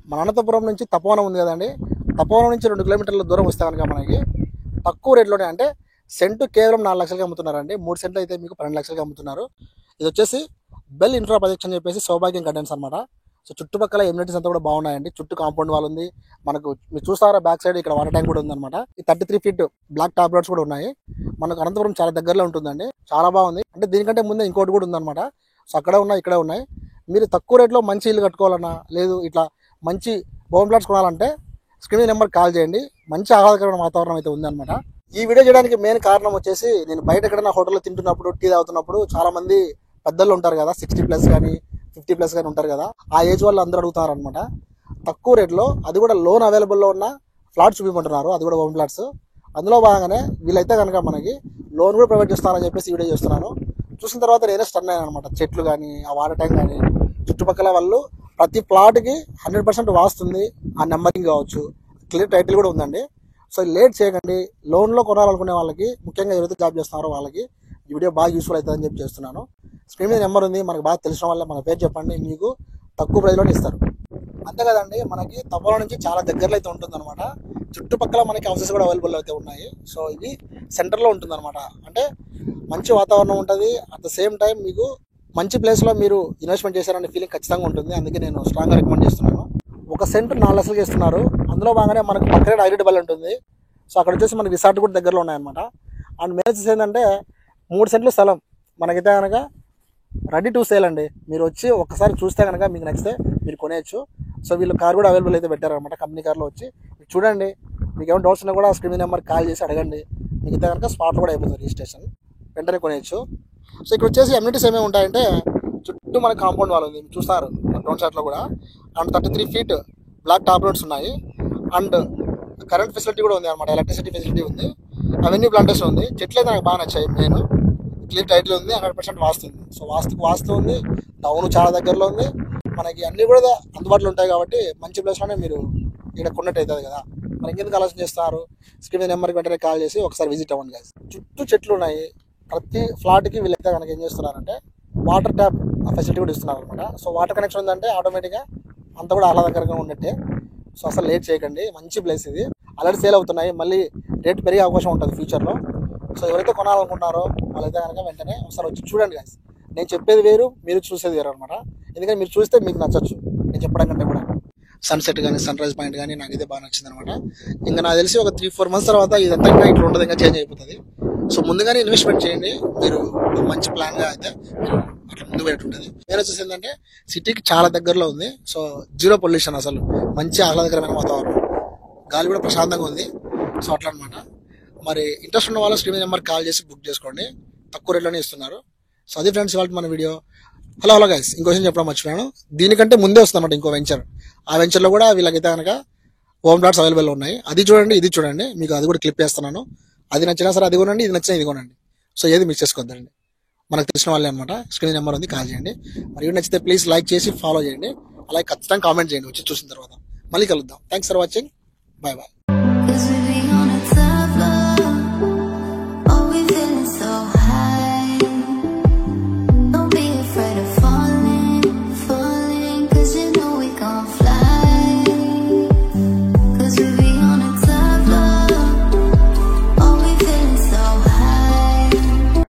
మన అనంతపురం నుంచి తపోవనం ఉంది కదండి, తపోవనం నుంచి 2 కిలోమీటర్ల దూరం వస్తే కనుక మనకి తక్కువ రేట్లోనే, అంటే సెంటు కేవలం 4 లక్షలకి అమ్ముతున్నారండి. 3 సెంట్లు అయితే మీకు 12 లక్షలకి అమ్ముతున్నారు. ఇది వచ్చేసి బెల్ ఇన్ఫ్రా ప్రాజెక్ట్స్ అని చెప్పేసి సౌభాగ్యం గార్డెన్స్ అనమాట. సో చుట్టుపక్కల ఎమ్యూనిటీస్ అంతా కూడా బాగున్నాయండి. చుట్టూ కాంపౌండ్ వాల్ ఉంది. మనకు మీరు చూస్తారా బ్యాక్ సైడ్ ఇక్కడ వాటర్ ట్యాంక్ కూడా ఉందన్నమాట. ఈ 33 ఫీట్ బ్లాక్ టాప్ రోడ్స్ కూడా ఉన్నాయి. మనకు అనంతపురం చాలా దగ్గరలో ఉంటుందండి. చాలా బాగుంది. అంటే దీనికంటే ముందే ఇంకోటి కూడా ఉందన్నమాట. సో అక్కడ ఉన్నాయి, ఇక్కడ ఉన్నాయి. మీరు తక్కువ రేట్లో మంచి ఇల్లు కట్టుకోవాలన్నా, లేదు ఇట్లా మంచి హోమ్ ప్లాట్స్ కొనాలంటే స్క్రీన్ నెంబర్ కాల్ చేయండి. మంచి ఆహ్లాదకరమైన వాతావరణం అయితే ఉందన్నమాట. ఈ వీడియో చేయడానికి మెయిన్ కారణం వచ్చేసి, నేను బయట ఎక్కడైనా హోటల్లో తింటున్నప్పుడు, టీ తాగుతున్నప్పుడు చాలా మంది పెద్దలు ఉంటారు కదా, 60+ కానీ 50+ కానీ ఉంటారు కదా, ఆ ఏజ్ వాళ్ళు అందరూ అడుగుతారు అనమాట తక్కువ రేట్లో, అది కూడా లోన్ అవైలబుల్లో ఉన్న ఫ్లాట్స్ చూపించమంటున్నారు, అది కూడా హోమ్ ఫ్లాట్స్. అందులో భాగంగానే వీళ్ళైతే కనుక మనకి లోన్ కూడా ప్రొవైడ్ చేస్తారని చెప్పేసి వీడియో చేస్తున్నాను. చూసిన తర్వాత నేనే స్టన్ అయ్యాను అనమాట. చెట్లు కానీ, ఆ వాటర్ ట్యాంక్ కానీ, చుట్టుపక్కల వాళ్ళు ప్రతి ప్లాట్కి 100% వాస్తుంది. ఆ నెంబరింగ్ కావచ్చు, క్లియర్ టైటిల్ కూడా ఉందండి. సో లేట్ చేయకండి. లోన్లో కొనాలనుకునే వాళ్ళకి, ముఖ్యంగా ఎవరైతే జాబ్ చేస్తున్నారో వాళ్ళకి ఈ వీడియో బాగా యూస్ఫుల్ అవుతుందని చెప్పి చేస్తున్నాను. స్క్రీన్ మీద నెంబర్ ఉంది, మనకు బాగా తెలిసిన వల్ల మన పేరు చెప్పండి, మీకు తక్కువ ప్రైస్లోనే ఇస్తారు. అంతే కదండి, మనకి తపోవనం నుంచి చాలా దగ్గరలో అయితే ఉంటుందన్నమాట. చుట్టుపక్కల మనకి హౌసెస్ కూడా అవైలబుల్ అయితే ఉన్నాయి. సో ఇది సెంటర్లో ఉంటుందన్నమాట. అంటే మంచి వాతావరణం ఉంటుంది. అట్ ద సేమ్ టైం మీకు మంచి ప్లేస్లో మీరు ఇన్వెస్ట్మెంట్ చేశారనే ఫీలింగ్ ఖచ్చితంగా ఉంటుంది. అందుకే నేను స్ట్రాంగ్గా రికమెండ్ చేస్తున్నాను. 1 సెంటు 4 లక్షలకి ఇస్తున్నారు. అందులో బాగానే మనకు పక్కనే హైలైట్ బల్ ఉంటుంది. సో అక్కడ వచ్చేసి మనకి రిసార్ట్ కూడా దగ్గరలో ఉన్నాయన్నమాట. అండ్ మెయిన్ ఏంటంటే 3 సెంట్లు స్థలం మనకైతే కనుక రెడీ టు సేల్ అండి. మీరు వచ్చి ఒక్కసారి చూస్తే కనుక మీకు నచ్చితే మీరు కొనేయచ్చు. సో వీళ్ళు కార్ కూడా అవైలబుల్ అయితే పెట్టారనమాట. కంపెనీ కార్లో వచ్చి మీరు చూడండి. మీకు ఏమైనా డౌట్స్ ఉన్నా కూడా స్క్రీన్ నెంబర్ కాల్ చేసి అడగండి. మిగతా కనుక స్పాట్లో కూడా అయిపోతుంది రిజిస్ట్రేషన్, వెంటనే కొనేయచ్చు. సో ఇక్కడ వచ్చేసి అమ్యూనిటీస్ ఏమేమి ఉంటాయంటే, చుట్టూ మనకి కాంపౌండ్ వాల్ ఉంది, చూస్తారు డౌన్ సైడ్లో కూడా. And 33 feet black top roads ఉన్నాయి. అండ్ కరెంట్ ఫెసిలిటీ కూడా ఉంది అనమాట. ఎలక్ట్రిసిటీ ఫెసిలిటీ ఉంది. అవెన్యూ ప్లాంటేషన్ ఉంది. చెట్లు అయితే నాకు బాగా నచ్చాయి. మెయిన్ క్లియర్ టైటిల్ ఉంది. 100% వాస్తు ఉంది. సో వాస్తు ఉంది. టౌన్ చాలా దగ్గరలో ఉంది. మనకి అన్నీ కూడా అందుబాటులో ఉంటాయి కాబట్టి మంచి ప్లేస్లోనే మీరు ఇక్కడ కొన్నట్టు అవుతుంది కదా. మరి ఇంకెందుకు ఆలోచన చేస్తారు? స్క్రీన్ మీద నెంబర్కి వెంటనే కాల్ చేసి ఒకసారి విజిట్ అవ్వండి guys. చుట్టూ చెట్లు ఉన్నాయి. ప్రతి ఫ్లాట్కి వీళ్ళైతే కనుక ఏం చేస్తున్నారంటే వాటర్ ట్యాప్ ఫెసిలిటీ కూడా ఇస్తున్నారు అనమాట. సో వాటర్ కనెక్షన్ ఉందంటే ఆటోమేటిక్గా అంతా కూడా ఆహ్లాదకరంగా ఉన్నట్టే. సో అసలు లేట్ చేయకండి. మంచి ప్లేస్ ఇది. ఆల్రెడీ సేల్ అవుతున్నాయి. మళ్ళీ రేట్ పెరిగే అవకాశం ఉంటుంది ఫ్యూచర్లో. సో ఎవరైతే కొనాలనుకుంటున్నారో వాళ్ళైతే కనుక వెంటనే ఒకసారి వచ్చి చూడండి guys. నేను చెప్పేది వేరు, మీరు చూసేది వేరు అనమాట. ఎందుకంటే మీరు చూస్తే మీకు నచ్చచ్చు. నేను చెప్పడం కంటే కూడా సన్సెట్ కానీ, సన్ రైజ్ పాయింట్ కానీ నాకైతే బాగా నచ్చింది అనమాట. ఇంకా నాకు తెలిసి ఒక 3-4 మంత్స్ తర్వాత ఇదంతా ఇంకా ఇట్లా ఉంటుంది, ఇంకా చేంజ్ అయిపోతుంది. సో ముందుగానే ఇన్వెస్ట్మెంట్ చేయండి. మీరు మంచి ప్లాన్గా అయితే మీరు అట్లా ముందు పెట్టుంటుంది. నేను వచ్చేసి ఏంటంటే సిటీకి చాలా దగ్గరలో ఉంది. సో 0 పొల్యూషన్, అసలు మంచి ఆహ్లాదకరమైన వాతావరణం, గాలి కూడా ప్రశాంతంగా ఉంది. సో అట్లా అనమాట. మరి ఇంట్రెస్ట్ ఉన్న వాళ్ళు స్క్రీన్ నెంబర్ కాల్ చేసి బుక్ చేసుకోండి. తక్కువ రేట్లోనే ఇస్తున్నారు. సో అది ఫ్రెండ్స్ ఇవాళ మన వీడియో. హలో గైస్, ఇంకో విషయం చెప్పడం మర్చిపోయాను. దీనికంటే ముందే వస్తుందన్నమాట ఇంకో వెంచర్. ఆ వెంచర్లో కూడా వీళ్ళకైతే కనుక హోమ్ ప్లాట్స్ అవైలబుల్ ఉన్నాయి. అది చూడండి, ఇది చూడండి. మీకు అది కూడా క్లిప్ చేస్తున్నాను. అది నచ్చినా సరే అది కొనండి, ఇది నచ్చినా ఇది కొనండి. సో ఏది మిస్ చేసుకోవద్దండి. మనకు తెలిసిన వాళ్ళే అనమాట. స్క్రీన్ నెంబర్ ఉంది, కాల్ చేయండి. మరి నచ్చితే ప్లీజ్ లైక్ చేసి ఫాలో చేయండి. అలాగే ఖచ్చితంగా కామెంట్ చేయండి వచ్చి చూసిన తర్వాత. మళ్ళీ కలుద్దాం. Thanks for watching. Bye bye.